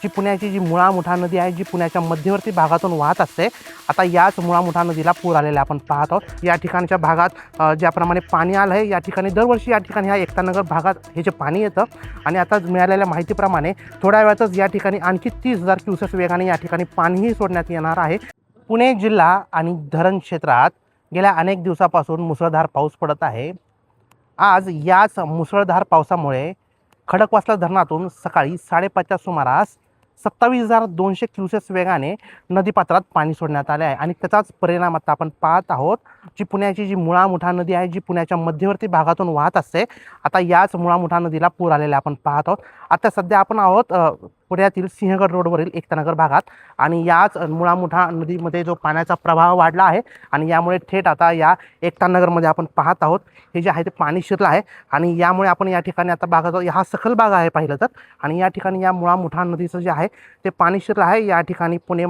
जी पुण्याची जी मुळा मुठा नदी आहे, जी पुण्याच्या मध्यवर्ती भागातून वाहत असते. आता याच मुळा मुठा नदीला पूर आलेला आपण पाहत आहोत. या ठिकाणच्या भागात ज्याप्रमाणे पाणी आलं आहे, या ठिकाणी दरवर्षी या ठिकाणी ह्या एकतानगर भागात हे जे पाणी येतं आणि आता मिळालेल्या माहितीप्रमाणे थोड्या वेळातच या ठिकाणी आणखी 30,000 क्युसेस वेगाने या ठिकाणी पाणीही सोडण्यात येणार आहे. पुणे जिल्हा आणि धरण क्षेत्रात गेल्या अनेक दिवसापासून मुसळधार पाऊस पडत आहे. आज याच मुसळधार पावसामुळे खडकवासला धरणातून सकाळी 5:30च्या सुमारास 27,200 क्युसेस वेगाने नदीपात्रात पाणी सोडण्यात आले आहे आणि त्याचाच परिणाम आता आपण पाहत आहोत. जी पुण्याची जी मुळा मुठा नदी आहे, जी पुण्याच्या मध्यवर्ती भागातून वाहत असते. आता याच मुळा मुठा नदीला पूर आलेला आपण पाहत आहोत. आता सध्या आपण आहोत पुण्यातील सिंहगड रोडवरील एकतानगर भागात आणि याच मुळा मुठा नदीमध्ये जो पाण्याचा प्रवाह वाढला आहे आणि यामुळे थेट आता या एकतानगरमध्ये आपण पाहत आहोत. हे जे आहे ते पाणी शिरलं आहे आणि यामुळे आपण या ठिकाणी आता भागात हा सखल भाग आहे पाहिलं तर. आणि या ठिकाणी या मुळा मुठा नदीचं जे आहे ते पाणी शिरलं आहे. या ठिकाणी पुणे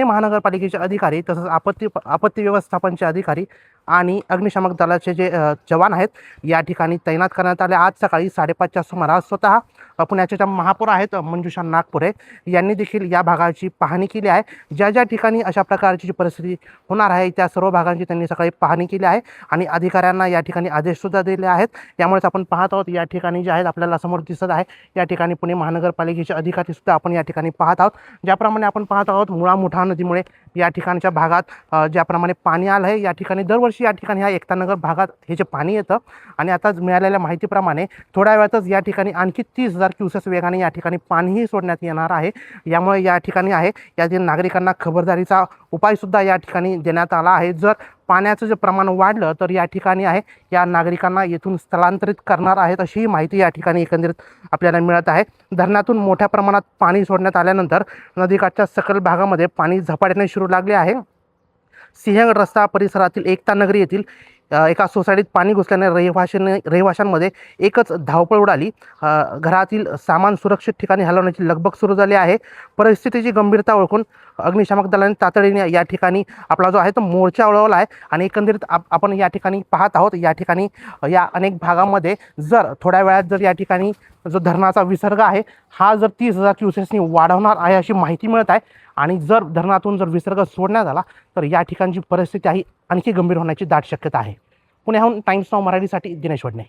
महानगरपालिकेचे अधिकारी तसंच आपत्ती व्यवस्थापनचे अधिकारी आणि अग्निशामक दलाचे जे जवान आहेत या ठिकाणी तैनात करण्यात आले. आज सकाळी 5:30च्या सुमारास स्वतः पुण्याच्या ज्या महापौर आहेत मंजुषा नागपुरे यांनी देखील या भागाची पाहणी केली आहे. ज्या ज्या ठिकाणी अशा प्रकारची जी परिस्थिती होणार आहे त्या सर्व भागांची त्यांनी सकाळी पाहणी केली आहे आणि अधिकाऱ्यांना या ठिकाणी आदेशसुद्धा दिले आहेत. त्यामुळेच आपण पाहत आहोत या ठिकाणी जे आहेत आपल्याला समोर दिसत आहे या ठिकाणी पुणे महानगरपालिकेचे अधिकारीसुद्धा आपण या ठिकाणी पाहत आहोत. ज्याप्रमाणे आपण पाहत आहोत मुळा मुठा नदीमुळे या ठिकाणच्या भागात ज्याप्रमाणे पाणी आलं आहे, या ठिकाणी दरवर्षी या ठिकाणी ह्या एकतानगर भागात हे जे पाणी येतं आणि आता मिळालेल्या माहितीप्रमाणे थोड्या वेळातच या ठिकाणी आणखी 30,000 क्युसेस वेगाने या ठिकाणी पाणीही सोडण्यात येणार आहे. यामुळे या ठिकाणी आहे यातील नागरिकांना खबरदारीचा उपायसुद्धा या ठिकाणी देण्यात आला आहे. जर पाण्याचं जे प्रमाण वाढलं तर या ठिकाणी आहे या नागरिकांना येथून स्थलांतरित करणार आहेत अशीही माहिती या ठिकाणी एकंदरीत आपल्याला मिळत आहे. धरणातून मोठ्या प्रमाणात पाणी सोडण्यात आल्यानंतर नदीकाठच्या सखल भागामध्ये पाणी झपाट्याने शिरू लागले आहे. सिंहगड रस्ता परिसरातील एकतानगरी येथील एका सोसायटीत पाणी घुसल्याने रहिवाशांमध्ये एकच धावपळ उडाली. घरातील सामान सुरक्षित ठिकाणी हलवण्याची लगबग सुरू झाली आहे. परिस्थितीची गंभीरता ओळखून अग्निशामक दलाने तातडीने या ठिकाणी आपला जो आहे तो मोर्चा वळवला आहे आणि एकंदरीत आपण या ठिकाणी पाहत आहोत. या ठिकाणी या अनेक भागामध्ये जर थोड्या वेळात जर या ठिकाणी जो धरणाचा विसर्ग आहे हा जर 30,000 क्युसेसनी वाढवणार आहे अशी माहिती मिळत आहे आणि जर धरणातून जर विसर्ग सोडण्यात आला तर या ठिकाणची परिस्थिती आहे आणखी गंभीर होण्याची दाट शक्यता आहे. पुण्याहून टाइम्स नाऊ मराठीसाठी दिनेश वडणे.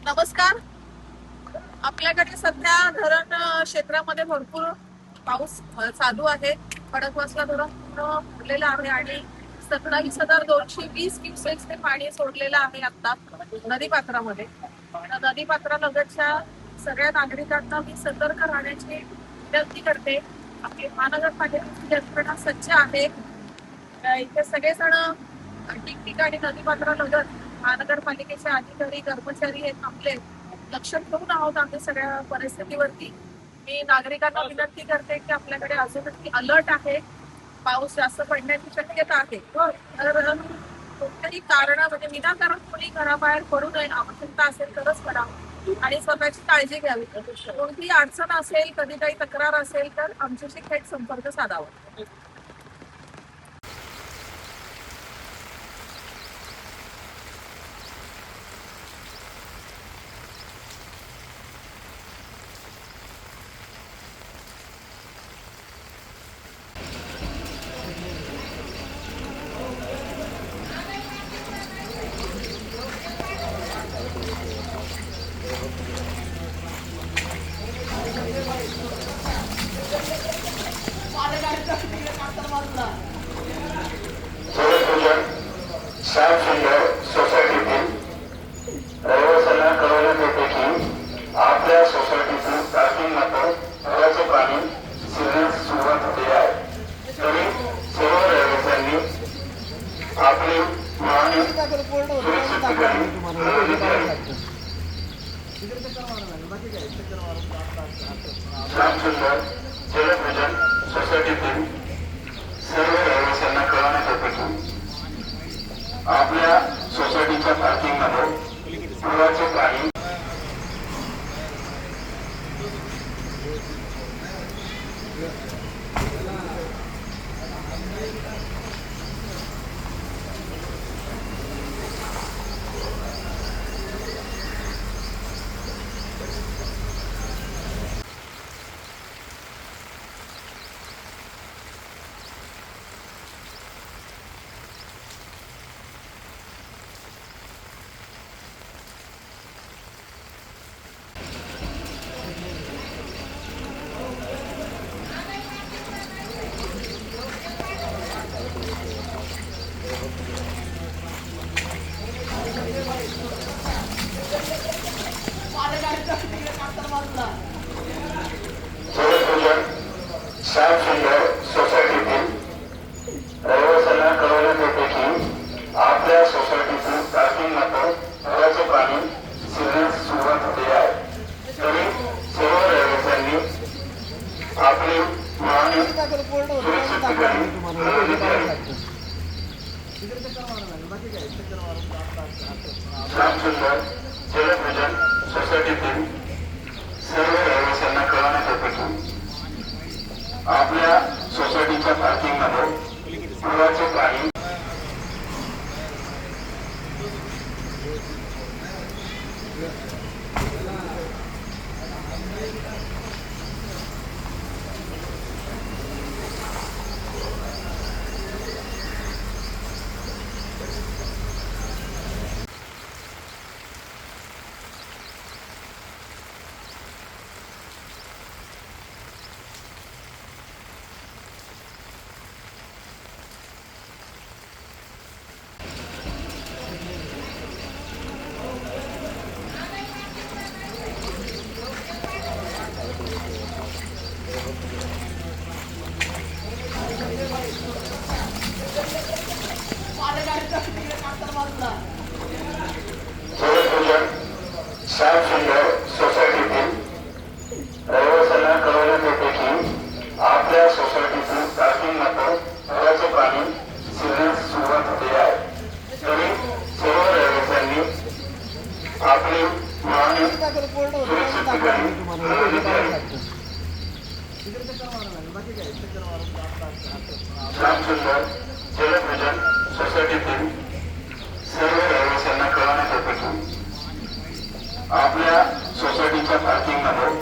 नमस्कार. आपल्याकडे सध्या धरण क्षेत्रामध्ये भरपूर पाऊस चालू आहे. खडकवासला धरण पूर्ण भरलेलं आहे आणि 27,220 क्युसेक्स पाणी सोडलेलं आहे आता नदीपात्रामध्ये. नदीपात्रालगतच्या सगळ्या नागरिकांना मी सतर्क राहण्याची विनंती करते. आपली महानगरपालिकेची यंत्रणा सज्ज आहे. इथे सगळेजण ठिकठिकाणी नदीपात्रालगत महानगरपालिकेचे अधिकारी कर्मचारी हे थांबले. लक्ष ठेवून आहोत आम्ही सगळ्या परिस्थितीवरती. मी नागरिकांना विनंती करते की आपल्याकडे अजूनही अलर्ट आहे. पाऊस जास्त पडण्याची शक्यता आहे. तर कोणत्याही कारण म्हणजे विनाकारण कोणी घराबाहेर पडू नये. आवश्यकता असेल तरच पडावं आणि स्वतःची काळजी घ्यावी. कोणतीही अडचण असेल, कधी काही तक्रार असेल तर आमच्याशी थेट संपर्क साधावा. सर्व रहिवाशांनी आपली वाहने सुरक्षित ठिकाणी हलवण्यात यावी. श्यामसुंदर जलभजन सोसायटीतील सर्व रहिवाशांना कळवण्यात येते की आपल्या सोसायटीच्या पार्किंगमध्ये पुराचे पाणी जलभजन श्यामसुंदर सोसायटीतील रहिवाशांना कळवण्यात येते की आपल्या सोसायटीतील पार्किंगमध्ये पुराचे पाणी शिरण्यास सुरुवात झाली आहे. तरी सर्व रहिवाशांनी आपली वाहने सुरक्षित ठिकाणी हलवण्यात यावी. श्यामसुंदर जलभजन सोसायटीतील सर्व रहिवाशांना कळवण्यात येते की आपल्या सोसायटीच्या पार्किंगमध्ये पुराचे पाणी जलभजन श्यामसुंदर सोसायटीतील रहिवाशांना कळवण्यात येते की आपल्या सोसायटीतील पार्किंगमध्ये पुराचे पाणी शिरण्यास सुरुवात झाली आहे. तरी सर्व रहिवाशांनी आपली वाहने सुरक्षित ठिकाणी हलवण्यात यावी. श्यामसुंदर जलभजन सोसायटीतील सर्व रहिवाशांना कळवण्यात येते की आपल्या सोसायटीच्या पार्किंगमध्ये